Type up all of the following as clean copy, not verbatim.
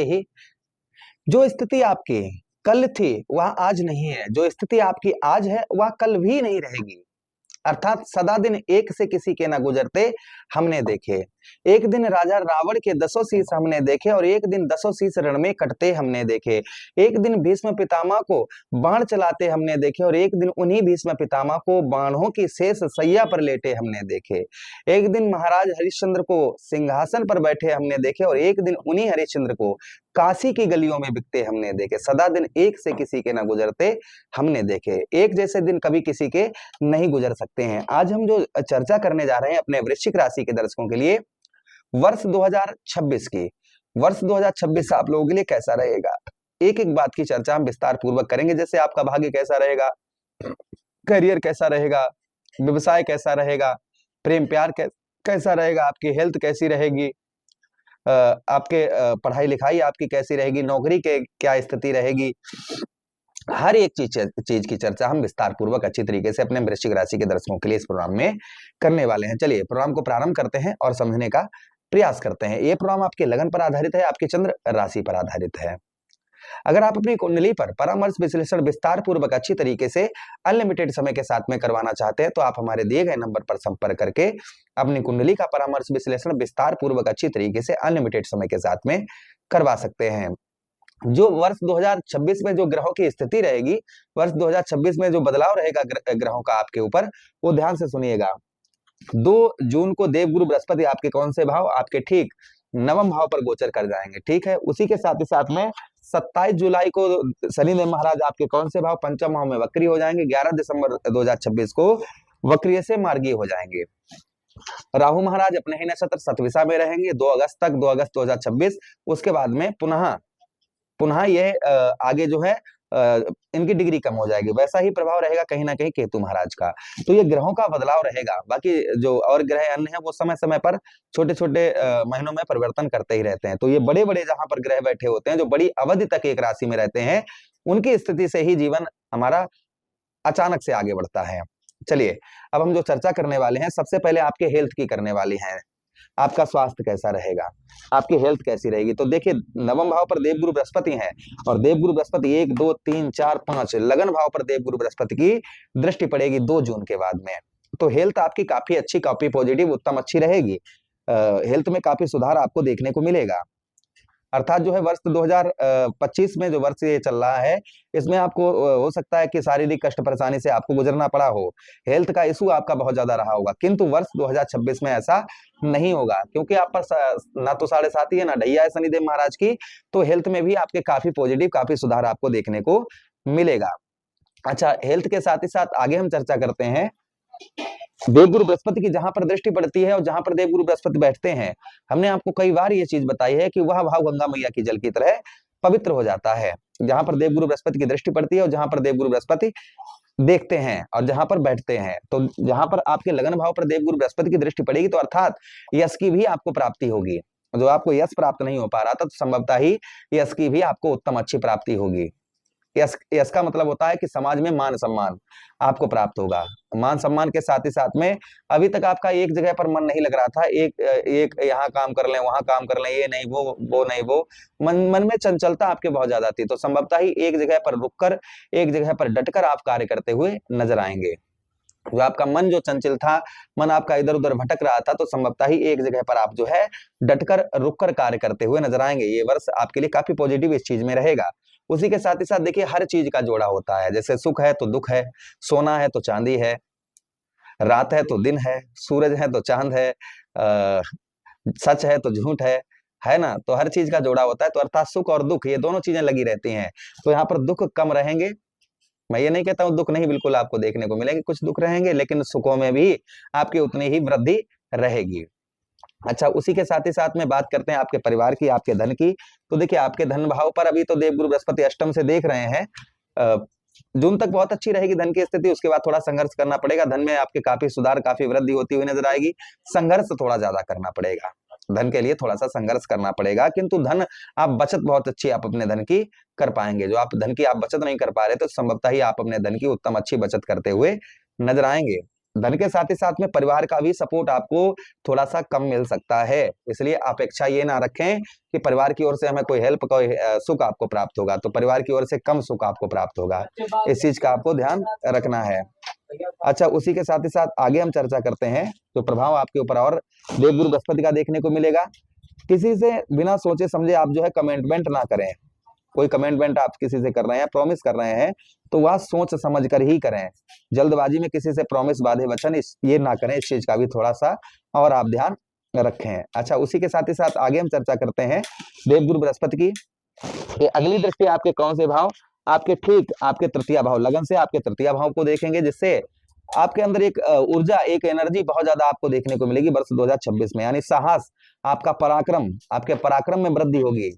आते ही जो स्थिति आपकी कल थी वह आज नहीं है, जो स्थिति आपकी आज है वह कल भी नहीं रहेगी। अर्थात सदा दिन एक से किसी के न गुजरते हमने देखे। एक दिन राजा रावण के 10 शीश हमने देखे और एक दिन 10 शीश रण में कटते हमने देखे। एक दिन भीष्म पितामह को बाण चलाते हमने देखे और एक दिन उन्हीं भीष्म पितामह को बाणों की शेष सैया पर लेटे हमने देखे। एक दिन महाराज हरिश्चंद्र को सिंहासन पर बैठे हमने देखे और एक दिन उन्हीं हरिश्चंद्र को काशी की गलियों में बिकते हमने देखे। सदा दिन एक से किसी के न गुजरते हमने देखे। एक जैसे दिन कभी किसी के नहीं गुजर सकते हैं। आज हम जो चर्चा करने जा रहे हैं अपने वृश्चिक राशि के दर्शकों के लिए वर्ष 2026 की, वर्ष 2026 आप लोगों के लिए कैसा रहेगा, एक एक बात की चर्चा हम विस्तार पूर्वक करेंगे। जैसे आपका भाग्य कैसा रहेगा, करियर कैसा रहेगा, व्यवसाय कैसा रहेगा, प्रेम प्यार कैसा रहेगा, आपकी हेल्थ कैसी रहेगी, आपके पढ़ाई लिखाई आपकी कैसी रहेगी, नौकरी के क्या स्थिति रहेगी, हर एक चीज की चर्चा हम विस्तार पूर्वक अच्छी तरीके से अपने वृश्चिक राशि के दर्शकों के लिए इस प्रोग्राम में करने वाले हैं। चलिए प्रोग्राम को प्रारंभ करते हैं और समझने का प्रयास करते हैं। ये प्रोग्राम आपके लगन पर आधारित है, आपकी चंद्र राशि पर आधारित है। अगर आप अपनी कुंडली पर परामर्श विश्लेषण विस्तार पूर्वक अच्छी तरीके से अनलिमिटेड समय के साथ में करवाना चाहते हैं तो आप हमारे दिए गए नंबर पर संपर्क करके अपनी कुंडली का परामर्श विश्लेषण विस्तार पूर्वक अच्छी तरीके से अनलिमिटेड समय के साथ में करवा सकते हैं। जो वर्ष 2026 में जो ग्रहों की स्थिति रहेगी, वर्ष 2026 में जो बदलाव रहेगा ग्रहों का आपके ऊपर, वो ध्यान से सुनिएगा। 2 जून को देवगुरु बृहस्पति आपके कौन से भाव, आपके ठीक नवम भाव पर गोचर कर जाएंगे, ठीक है। उसी के साथ ही साथ में 27 जुलाई को शनिदेव महाराज आपके कौन से भाव, पंचम भाव में वक्री हो जाएंगे। 11 दिसंबर 2026 को वक्रिय से मार्गीय हो जाएंगे। राहु महाराज अपने ही नक्षत्र सतविषा में रहेंगे 2 अगस्त तक, 2 अगस्त 2026। उसके बाद में पुनः ये आगे जो है इनकी डिग्री कम हो जाएगी। वैसा ही प्रभाव रहेगा कहीं ना कहीं केतु महाराज का। तो ये ग्रहों का बदलाव रहेगा। बाकी जो और ग्रह अन्य हैं वो समय समय पर छोटे छोटे महीनों में परिवर्तन करते ही रहते हैं। तो ये बड़े बड़े जहां पर ग्रह बैठे होते हैं, जो बड़ी अवधि तक एक राशि में रहते हैं, उनकी स्थिति से ही जीवन हमारा अचानक से आगे बढ़ता है। चलिए अब हम जो चर्चा करने वाले हैं, सबसे पहले आपके हेल्थ की करने वाली है। आपका स्वास्थ्य कैसा रहेगा, आपकी हेल्थ कैसी रहेगी। तो देखिए नवम भाव पर देवगुरु बृहस्पति हैं और देवगुरु बृहस्पति 1 2 3 4 5 लगन भाव पर देवगुरु बृहस्पति की दृष्टि पड़ेगी 2 जून के बाद में। तो हेल्थ आपकी काफी अच्छी, काफी पॉजिटिव, उत्तम अच्छी रहेगी। हेल्थ में काफी सुधार आपको देखने को मिलेगा। अर्थात जो है वर्ष 2025 में जो वर्ष ये चल रहा है, इसमें आपको हो सकता है कि शारीरिक कष्ट परेशानी से आपको गुजरना पड़ा हो, हेल्थ का इशू आपका बहुत ज्यादा रहा होगा। किंतु वर्ष 2026 में ऐसा नहीं होगा, क्योंकि आप पर ना तो 7.5 है ना ढैया है शनिदेव महाराज की। तो हेल्थ में भी आपके काफी पॉजिटिव, काफी सुधार आपको देखने को मिलेगा। अच्छा, हेल्थ के साथ ही साथ आगे हम चर्चा करते हैं देवगुरु बृहस्पति की जहां पर दृष्टि पड़ती है और जहां पर देवगुरु बृहस्पति बैठते हैं। हमने आपको कई बार ये चीज बताई है कि वह भाव गंगा मैया की जल की तरह पवित्र हो जाता है। जहां पर देवगुरु बृहस्पति की दृष्टि पड़ती है और जहां पर देवगुरु बृहस्पति देखते हैं और जहां पर बैठते हैं, तो जहां पर आपके लगन भाव पर देवगुरु बृहस्पति की दृष्टि पड़ेगी तो अर्थात यश की भी आपको प्राप्ति होगी। जो आपको यश प्राप्त नहीं हो पा रहा था, तो संभवतः ही यश की भी आपको उत्तम अच्छी प्राप्ति होगी। यश का मतलब होता है कि समाज में मान सम्मान आपको प्राप्त होगा। मान सम्मान के साथ ही साथ में अभी तक आपका एक जगह पर मन नहीं लग रहा था, एक यहाँ काम कर लें, वहां काम कर लें, ये नहीं वो नहीं वो, मन में चंचलता आपके बहुत ज्यादा थी। तो संभवतः ही एक जगह पर रुककर, एक जगह पर डटकर आप कार्य करते हुए नजर आएंगे। जो आपका मन जो चंचल था, मन आपका इधर उधर भटक रहा था, तो संभवतः ही एक जगह पर आप जो है डटकर रुककर कार्य करते हुए नजर आएंगे। ये वर्ष आपके लिए काफी पॉजिटिव इस चीज में रहेगा। उसी के साथ ही साथ देखिए हर चीज का जोड़ा होता है। जैसे सुख है तो दुख है, सोना है तो चांदी है, रात है तो दिन है, सूरज है तो चांद है, सच है तो झूठ है ना। तो हर चीज का जोड़ा होता है। तो अर्थात सुख और दुख ये दोनों चीजें लगी रहती हैं। तो यहाँ पर दुख कम रहेंगे। मैं ये नहीं कहता हूं दुख नहीं, बिल्कुल आपको देखने को मिलेंगे, कुछ दुख रहेंगे, लेकिन सुखों में भी आपकी उतनी ही वृद्धि रहेगी। अच्छा, उसी के साथ ही साथ में बात करते हैं आपके परिवार की, आपके धन की। तो देखिए आपके धन भाव पर अभी तो देवगुरु बृहस्पति अष्टम से देख रहे हैं। जून तक बहुत अच्छी रहेगी धन की स्थिति। उसके बाद थोड़ा संघर्ष करना पड़ेगा। धन में आपके काफी सुधार, काफी वृद्धि होती हुई नजर आएगी। संघर्ष थोड़ा ज्यादा करना पड़ेगा, धन के लिए थोड़ा सा संघर्ष करना पड़ेगा। किंतु धन आप बचत बहुत अच्छी आप अपने धन की कर पाएंगे। जो आप धन की आप बचत नहीं कर पा रहे, तो संभवतः ही आप अपने धन की उत्तम अच्छी बचत करते हुए नजर आएंगे। धन के साथ ही साथ में परिवार का भी सपोर्ट आपको थोड़ा सा कम मिल सकता है, इसलिए अपेक्षा ये ना रखें कि परिवार की ओर से हमें कोई हेल्प, कोई सुख आपको प्राप्त होगा, तो परिवार की ओर से कम सुख आपको प्राप्त होगा, इस चीज का आपको ध्यान रखना है। अच्छा, उसी के साथ ही साथ आगे हम चर्चा करते हैं तो प्रभाव आपके ऊपर और देवगुरु बृहस्पति का देखने को मिलेगा। किसी से बिना सोचे समझे आप जो है कमेंटमेंट ना करें, कोई कमेंटमेंट आप किसी से कर रहे हैं, प्रॉमिस कर रहे हैं, तो वह सोच समझ कर ही करें, जल्दबाजी में किसी से प्रॉमिस बाधे वचन ये ना करें, इस चीज का भी थोड़ा सा और आप ध्यान रखें। अच्छा, उसी के साथ ही साथ आगे हम चर्चा करते हैं देवगुरु बृहस्पति की। ये अगली दृष्टि आपके कौन से भाव, आपके ठीक आपके तृतीय भाव, लगन से आपके तृतीय भाव को देखेंगे, जिससे आपके अंदर एक ऊर्जा, एक एनर्जी बहुत ज्यादा आपको देखने को मिलेगी वर्ष 2026 में, यानी साहस, आपका पराक्रम, आपके पराक्रम में वृद्धि होगी,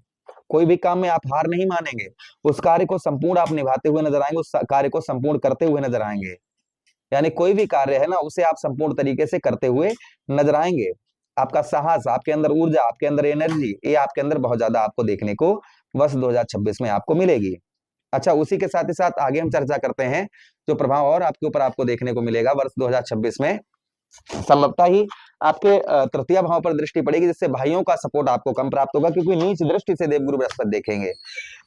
कोई भी काम में आप हार नहीं मानेंगे, उस कार्य को संपूर्ण आप निभाते हुए नजर आएंगे, उस कार्य को संपूर्ण करते हुए नजर आएंगे, यानी कोई भी कार्य है ना उसे आप संपूर्ण तरीके से करते हुए नजर आएंगे। आपका साहस, आपके अंदर ऊर्जा, आपके अंदर एनर्जी, ये आपके अंदर बहुत ज्यादा आपको देखने को वर्ष 2026 में आपको मिलेगी। अच्छा, उसी के साथ ही साथ आगे हम चर्चा करते हैं जो प्रभाव और आपके ऊपर आपको देखने को मिलेगा वर्ष 2026 में। संभवतः ही आपके तृतीय भाव पर दृष्टि पड़ेगी, जिससे भाइयों का सपोर्ट आपको कम प्राप्त होगा, क्योंकि नीच दृष्टि से देवगुरु बृहस्पति देखेंगे,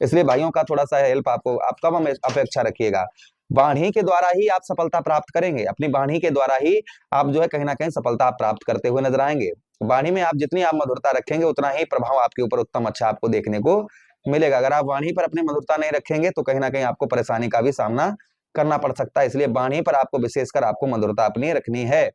इसलिए भाइयों का थोड़ा सा हेल्प आपको, आप कम अपेक्षा रखिएगा। वाणी के द्वारा ही आप सफलता प्राप्त करेंगे, अपनी वाणी के द्वारा ही आप जो है कहीं ना कहीं सफलता प्राप्त करते हुए नजर आएंगे। वाणी में आप जितनी आप मधुरता रखेंगे उतना ही प्रभाव आपके ऊपर उत्तम अच्छा आपको देखने को मिलेगा। अगर आप वाणी पर अपनी मधुरता नहीं रखेंगे तो कहीं ना कहीं आपको परेशानी का भी सामना करना पड़ सकता है, इसलिए वाणी पर आपको विशेषकर आपको मधुरता अपनी रखनी है।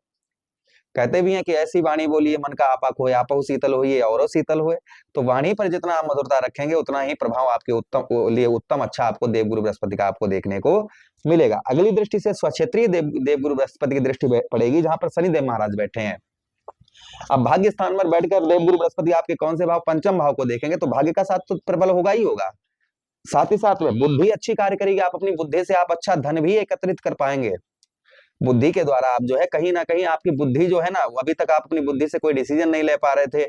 कहते भी हैं कि ऐसी वाणी बोलिए मन का आपा खोए, आपहु शीतल होइए और शीतल होए, तो वाणी पर जितना आप मधुरता रखेंगे उतना ही प्रभाव आपके उत्तम अच्छा आपको देवगुरु बृहस्पति का आपको देखने को मिलेगा। अगली दृष्टि से स्वक्षेत्रीय देवगुरु बृहस्पति की दृष्टि पड़ेगी, जहां पर शनिदेव महाराज बैठे हैं। अब भाग्य स्थान पर बैठकर देवगुरु बृहस्पति आपके कौन से भाव, पंचम भाव को देखेंगे, तो भाग्य का साथ तो प्रबल होगा ही होगा, साथ ही साथ में बुद्धि अच्छी कार्य करेगी, आप अपनी बुद्धि से आप अच्छा धन भी एकत्रित कर पाएंगे। बुद्धि के द्वारा आप जो है कहीं ना कहीं आपकी बुद्धि जो है ना, अभी तक आप अपनी बुद्धि से कोई डिसीजन नहीं ले पा रहे थे,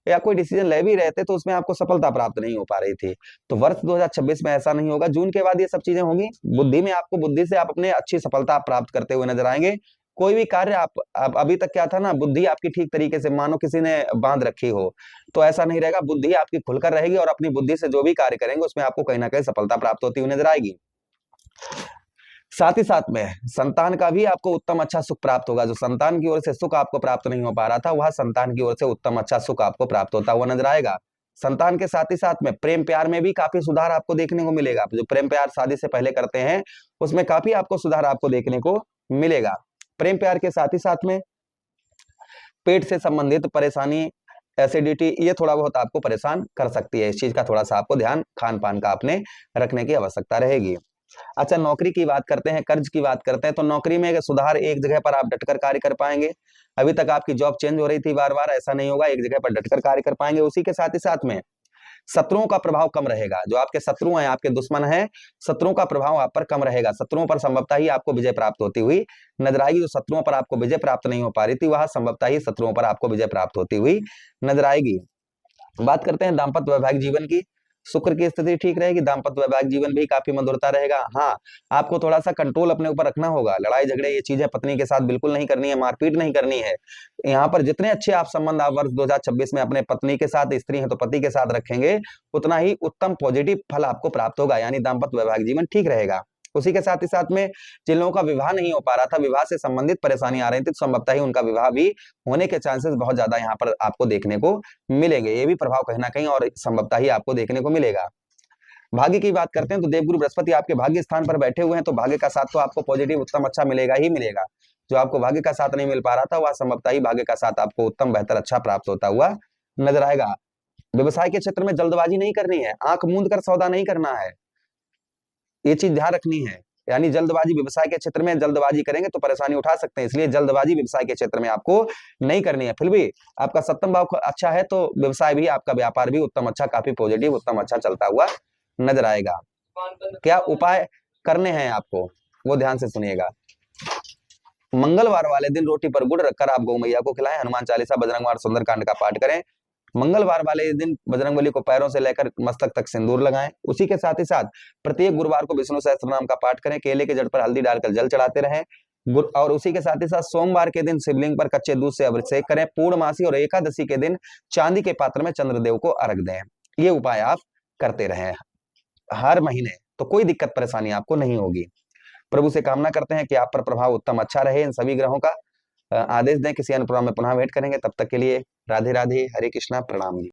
या कोई डिसीजन ले भी रहे थे तो उसमें आपको सफलता प्राप्त नहीं हो पा रही थी, तो वर्ष 2026 में ऐसा नहीं होगा, जून के बाद ये सब चीजें होंगी। बुद्धि में आपको, बुद्धि से आप अपने अच्छी सफलता प्राप्त करते हुए नजर आएंगे। कोई भी कार्य आप अभी तक क्या था ना, बुद्धि आपकी ठीक तरीके से मानो किसी ने बांध रखी हो, तो ऐसा नहीं रहेगा, बुद्धि आपकी खुलकर रहेगी और अपनी बुद्धि से जो भी कार्य करेंगे उसमें आपको कहीं ना कहीं सफलता प्राप्त होती हुई नजर आएगी। साथ ही साथ में संतान का भी आपको उत्तम अच्छा सुख प्राप्त होगा, जो संतान की ओर से सुख आपको प्राप्त नहीं हो पा रहा था वह संतान की ओर से उत्तम अच्छा सुख आपको प्राप्त होता हुआ नजर आएगा। संतान के साथ ही साथ में प्रेम प्यार में भी काफी सुधार आपको देखने को मिलेगा, जो प्रेम प्यार शादी से पहले करते हैं उसमें काफी आपको सुधार आपको देखने को मिलेगा। प्रेम प्यार के साथ ही साथ में पेट से संबंधित परेशानी, एसिडिटी, ये थोड़ा बहुत आपको परेशान कर सकती है, इस चीज का थोड़ा सा आपको ध्यान खान पान का अपने रखने की आवश्यकता रहेगी। अच्छा, नौकरी की बात करते हैं, कर्ज की बात करते हैं, तो नौकरी में सुधार, एक जगह पर आप डटकर कार्य कर पाएंगे। अभी तक आपकी जॉब चेंज हो रही थी बार बार, ऐसा नहीं होगा, एक जगह पर डटकर कार्य कर पाएंगे। उसी के साथ ही साथ में शत्रुओं का प्रभाव कम रहेगा, जो आपके शत्रु हैं, आपके दुश्मन हैं, शत्रुओं का प्रभाव आप पर कम रहेगा, शत्रुओं पर संभवतः ही आपको विजय प्राप्त होती हुई नजर आएगी। जो शत्रुओं पर आपको विजय प्राप्त नहीं हो पा रही थी वह संभवतः ही शत्रुओं पर आपको विजय प्राप्त होती हुई नजर आएगी। बात करते हैं दाम्पत्य वैवाहिक जीवन की। शुक्र की स्थिति ठीक रहेगी, दाम्पत्य वैवाहिक जीवन भी काफी मधुरता रहेगा। हाँ, आपको थोड़ा सा कंट्रोल अपने ऊपर रखना होगा, लड़ाई झगड़े ये चीजें पत्नी के साथ बिल्कुल नहीं करनी है, मारपीट नहीं करनी है। यहाँ पर जितने अच्छे आप संबंध आप वर्ष 2026 में अपने पत्नी के साथ, स्त्री है तो पति के साथ रखेंगे, उतना ही उत्तम पॉजिटिव फल आपको प्राप्त होगा, यानी दाम्पत्य वैवाहिक जीवन ठीक रहेगा। उसी के साथ ही साथ में जिन लोगों का विवाह नहीं हो पा रहा था, विवाह से संबंधित परेशानी आ रही थी, तो संभवतः ही उनका विवाह भी होने के चांसेस बहुत ज्यादा यहाँ पर आपको देखने को मिलेंगे, ये भी प्रभाव कहीं ना कहीं और संभवतः ही आपको देखने को मिलेगा। भाग्य की बात करते हैं तो देवगुरु बृहस्पति आपके भाग्य स्थान पर बैठे हुए हैं, तो भाग्य का साथ तो आपको पॉजिटिव उत्तम अच्छा मिलेगा ही मिलेगा। जो आपको भाग्य का साथ नहीं मिल पा रहा था वह संभवतः ही भाग्य का साथ आपको उत्तम बेहतर अच्छा प्राप्त होता हुआ नजर आएगा। व्यवसाय के क्षेत्र में जल्दबाजी नहीं करनी है, आंख मूंद कर सौदा नहीं करना है, ये चीज ध्यान रखनी है, यानी जल्दबाजी व्यवसाय के क्षेत्र में जल्दबाजी करेंगे तो परेशानी उठा सकते हैं, इसलिए जल्दबाजी व्यवसाय के क्षेत्र में आपको नहीं करनी है। फिर भी आपका सप्तम भाव अच्छा है तो व्यवसाय भी, आपका व्यापार भी उत्तम अच्छा, काफी पॉजिटिव उत्तम अच्छा चलता हुआ नजर आएगा। क्या उपाय करने हैं आपको वो ध्यान से सुनिएगा। मंगलवार वाले दिन रोटी पर गुड़ रखकर आप गौ मैया को खिलाएं, हनुमान चालीसा बजरंगवार सुंदरकांड का पाठ करें। मंगलवार वाले दिन बजरंगबली को पैरों से लेकर मस्तक तक सिंदूर लगाएं। उसी के साथ ही साथ प्रत्येक गुरुवार को विष्णु सहस्त्र नाम का पाठ करें, केले के जड़ पर हल्दी डालकर जल चढ़ाते रहें। और उसी के साथ ही साथ सोमवार के दिन शिवलिंग पर कच्चे दूध से अभिषेक करें। पूर्णमासी और एकादशी के दिन चांदी के पात्र में चंद्रदेव को अर्घ दें। ये उपाय आप करते रहें हर महीने, तो कोई दिक्कत परेशानी आपको नहीं होगी। प्रभु से कामना करते हैं कि आप पर प्रभाव उत्तम अच्छा रहे। इन सभी ग्रहों का आदेश दें। किसी अन्य प्रोग्राम में पुनः भेंट करेंगे, तब तक के लिए राधे राधे, हरे कृष्णा, प्रणाम जी।